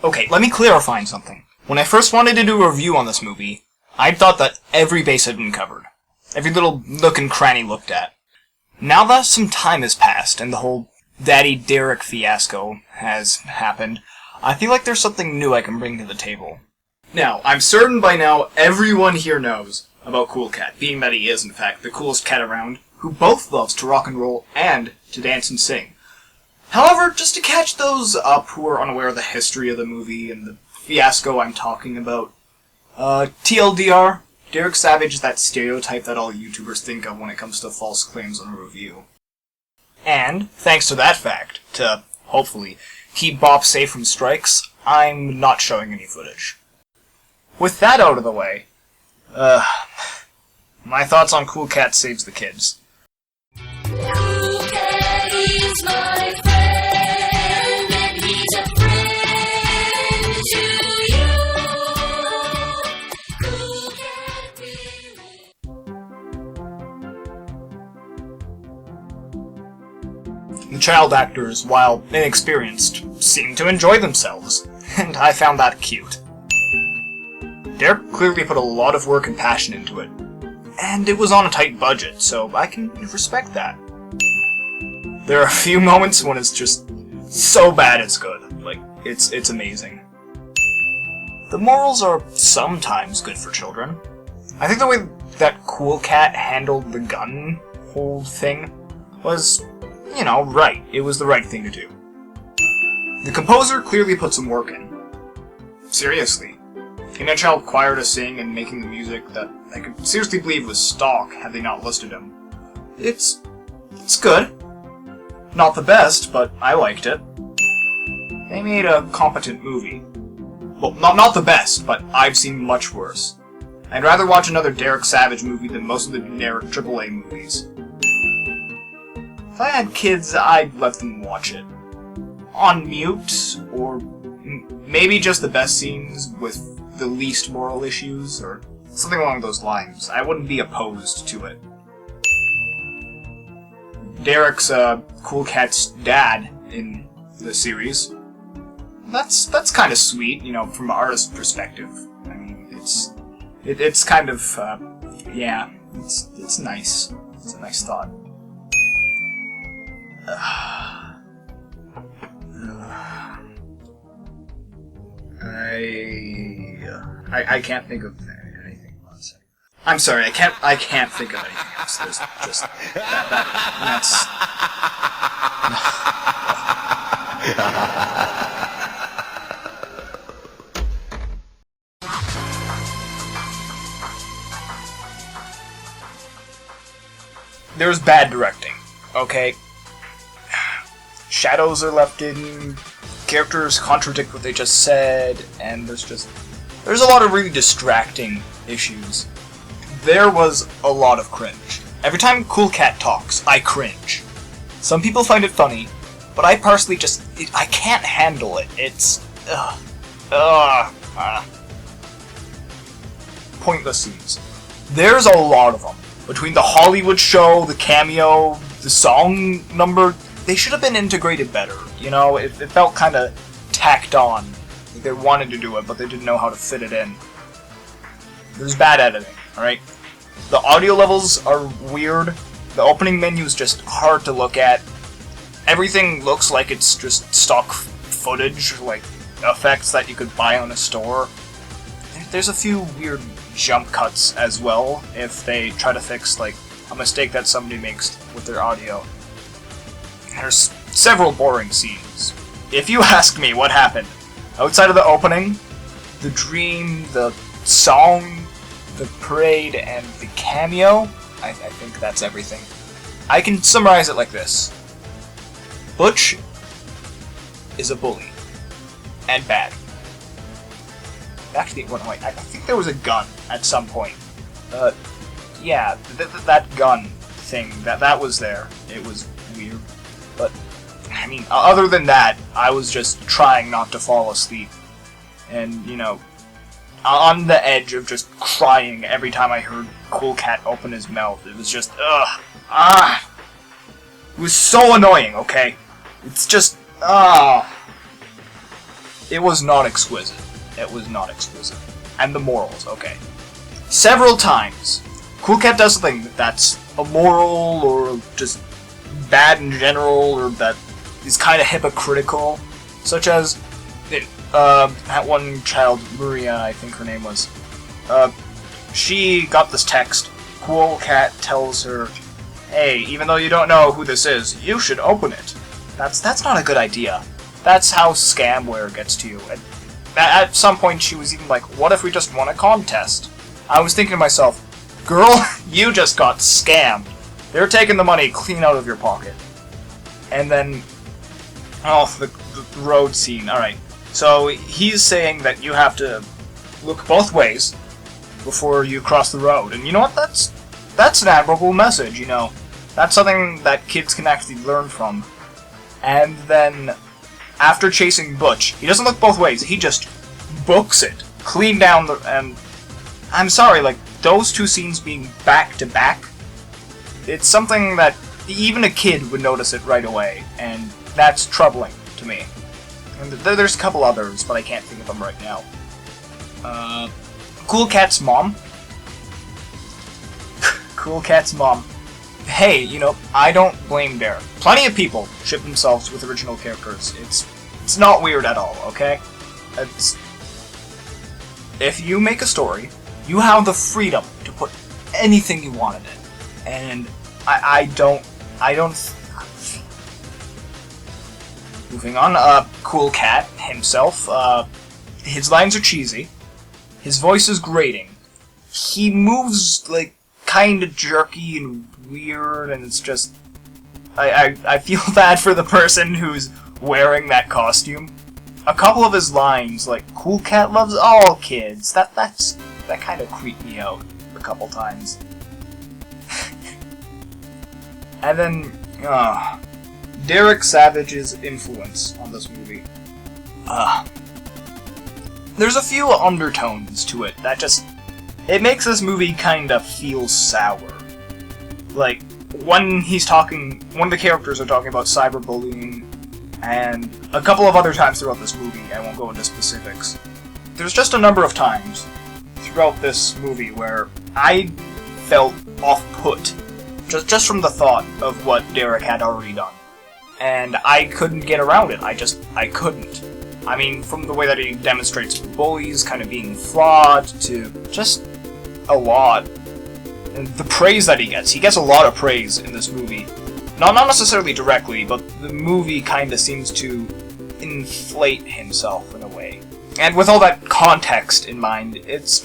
Okay, let me clarify something. When I first wanted to do a review on this movie, I thought that every base had been covered. Every little nook and cranny looked at. Now that some time has passed and the whole Daddy Derek fiasco has happened, I feel like there's something new I can bring to the table. Now, I'm certain by now everyone here knows about Cool Cat, being that he is, in fact, the coolest cat around, who both loves to rock and roll and to dance and sing. However, just to catch those up who are unaware of the history of the movie and the fiasco I'm talking about, TLDR, Derek Savage is that stereotype that all YouTubers think of when it comes to false claims on a review. And, thanks to that fact, to, hopefully, keep Bob safe from strikes, I'm not showing any footage. With that out of the way, my thoughts on Cool Cat Saves the Kids. Cool Cat is my friend, and he's a friend to you. Cool Cat really. The child actors, while inexperienced, seemed to enjoy themselves, and I found that cute. Derek clearly put a lot of work and passion into it, and it was on a tight budget, so I can respect that. There are a few moments when it's just so bad it's good. Like, it's amazing. The morals are sometimes good for children. I think the way that Cool Cat handled the gun whole thing was, you know, right. It was the right thing to do. The composer clearly put some work in. Seriously. Getting a child choir to sing and making the music that I could seriously believe was stock had they not listed him. It's good. Not the best, but I liked it. They made a competent movie. Well, not the best, but I've seen much worse. I'd rather watch another Derek Savage movie than most of the generic AAA movies. If I had kids, I'd let them watch it. On mute, or maybe just the best scenes with the least moral issues, or something along those lines. I wouldn't be opposed to it. Derek's, Cool Cat's dad in the series. That's kind of sweet, you know, from an artist's perspective. I mean, it's kind of, yeah, it's nice. It's a nice thought. I can't think of anything. One second. I'm sorry, I can't think of anything else. There's just that's. There's bad directing, okay? Shadows are left in, characters contradict what they just said, and there's a lot of really distracting issues. There was a lot of cringe. Every time Cool Cat talks, I cringe. Some people find it funny, but I personally I can't handle it. It's, pointless scenes. There's a lot of them. Between the Hollywood show, the cameo, the song number, they should have been integrated better. You know, it felt kind of tacked on. Like they wanted to do it, but they didn't know how to fit it in. There's bad editing, alright? The audio levels are weird. The opening menu is just hard to look at. Everything looks like it's just stock footage, like effects that you could buy on a store. There's a few weird jump cuts as well, if they try to fix, like, a mistake that somebody makes with their audio. There's several boring scenes. If you ask me what happened, outside of the opening, the dream, the song, the parade, and the cameo, I think that's everything. I can summarize it like this. Butch is a bully. And bad. Actually, wait, I think there was a gun at some point. Yeah, that gun thing, that was there. It was weird. But, I mean, other than that, I was just trying not to fall asleep. And, you know, on the edge of just crying every time I heard Cool Cat open his mouth. It was just, it was so annoying, okay? It's just, it was not exquisite. It was not exquisite. And the morals, okay. Several times, Cool Cat does something that's immoral or just bad in general, or that is kind of hypocritical, such as that one child, Maria, I think her name was. She got this text. Cool Cat tells her, "Hey, even though you don't know who this is, you should open it." That's not a good idea. That's how scamware gets to you. And at some point, she was even like, "What if we just won a contest?" I was thinking to myself, "Girl, you just got scammed. They're taking the money clean out of your pocket." And then, oh, the road scene. All right. So he's saying that you have to look both ways before you cross the road, and you know what? That's an admirable message. You know, that's something that kids can actually learn from. And then, after chasing Butch, he doesn't look both ways. He just books it clean down the. And I'm sorry, like those two scenes being back to back, it's something that even a kid would notice it right away, and that's troubling to me. And there's a couple others, but I can't think of them right now. Cool Cat's mom. Cool Cat's mom. Hey, you know, I don't blame Derek. Plenty of people ship themselves with original characters. It's not weird at all, okay? If you make a story, you have the freedom to put anything you want in it. And I don't... Moving on, Cool Cat himself, his lines are cheesy. His voice is grating. He moves, like, kinda jerky and weird, and it's just... I feel bad for the person who's wearing that costume. A couple of his lines, like, "Cool Cat loves all kids," that kinda creeped me out a couple times. And then, Derek Savage's influence on this movie. There's a few undertones to it that just... It makes this movie kinda feel sour. Like, when he's talking... One of the characters are talking about cyberbullying, and a couple of other times throughout this movie, I won't go into specifics. There's just a number of times throughout this movie where I felt off-put just from the thought of what Derek had already done. And I couldn't get around it. I couldn't. I mean, from the way that he demonstrates bullies kind of being flawed to just a lot. And the praise that he gets a lot of praise in this movie. Not necessarily directly, but the movie kind of seems to inflate himself in a way. And with all that context in mind, it's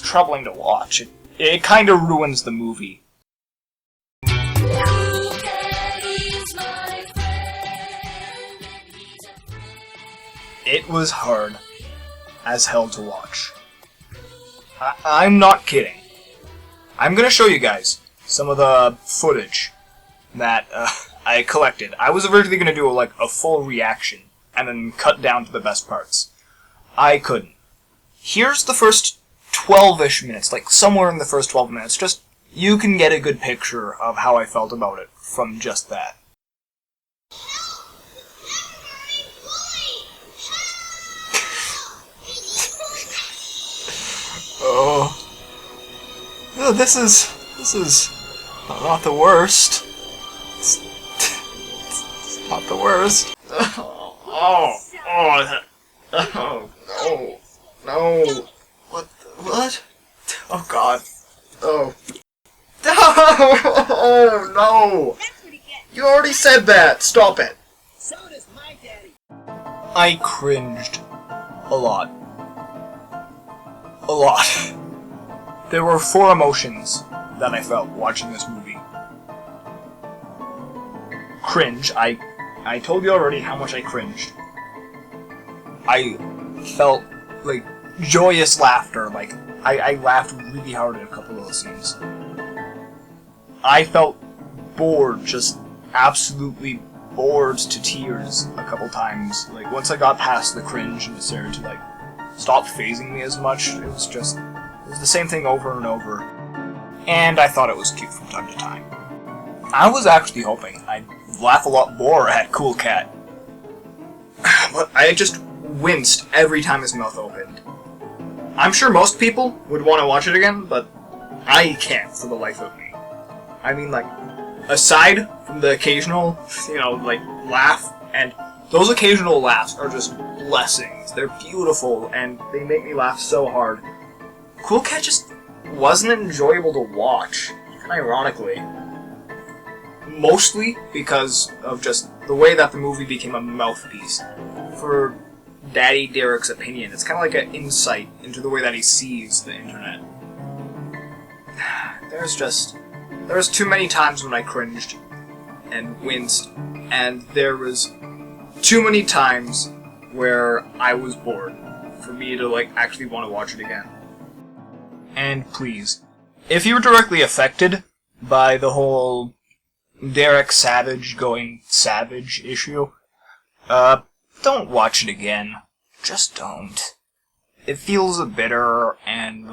troubling to watch. It kind of ruins the movie. It was hard as hell to watch. I'm not kidding. I'm gonna show you guys some of the footage that I collected. I was originally gonna do a full reaction and then cut down to the best parts. I couldn't. Here's the first 12-ish minutes, like somewhere in the first 12 minutes. Just you can get a good picture of how I felt about it from just that. Oh, this is not the worst. It's not the worst. No. What? Oh God. Oh. Oh no. You already said that. Stop it. So does my daddy. I cringed a lot. A lot. There were 4 emotions that I felt watching this movie. Cringe. I told you already how much I cringed. I felt like joyous laughter. Like I laughed really hard at a couple of those scenes. I felt bored, just absolutely bored to tears a couple times. Like once I got past the cringe and it started to stop phasing me as much, it was the same thing over and over. And I thought it was cute from time to time. I was actually hoping I'd laugh a lot more at Cool Cat. But I just winced every time his mouth opened. I'm sure most people would want to watch it again, but I can't for the life of me. I mean, like, aside from the occasional, laugh, and those occasional laughs are just blessings. They're beautiful, and they make me laugh so hard. Cool Cat just wasn't enjoyable to watch, even ironically. Mostly because of just the way that the movie became a mouthpiece for Daddy Derek's opinion. It's kind of like an insight into the way that he sees the internet. There was too many times when I cringed and winced, and there was too many times where I was bored for me to actually want to watch it again. And please, if you were directly affected by the whole Derek Savage going savage issue, don't watch it again. Just don't. It feels bitter, and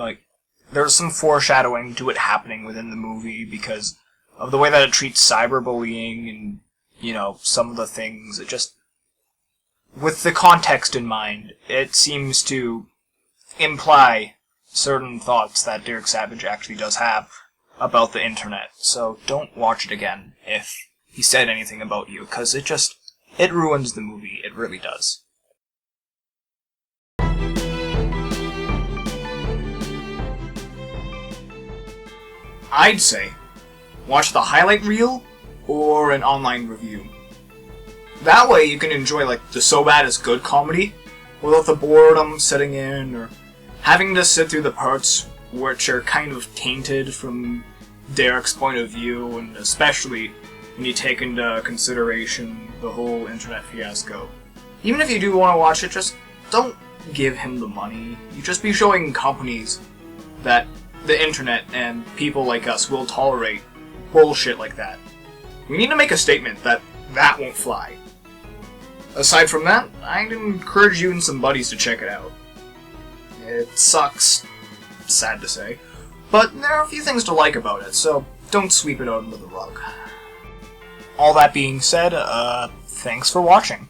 there's some foreshadowing to it happening within the movie because of the way that it treats cyberbullying and, some of the things. It just, with the context in mind, it seems to imply certain thoughts that Derek Savage actually does have about the internet. So don't watch it again if he said anything about you, because it ruins the movie. It really does. I'd say watch the highlight reel or an online review. That way you can enjoy the so bad it's good comedy without the boredom setting in or having to sit through the parts which are kind of tainted from Derek's point of view, and especially when you take into consideration the whole internet fiasco. Even if you do want to watch it, just don't give him the money. You just be showing companies that the internet and people like us will tolerate bullshit like that. We need to make a statement that won't fly. Aside from that, I'd encourage you and some buddies to check it out. It sucks, sad to say, but there are a few things to like about it, so don't sweep it under the rug. All that being said, thanks for watching.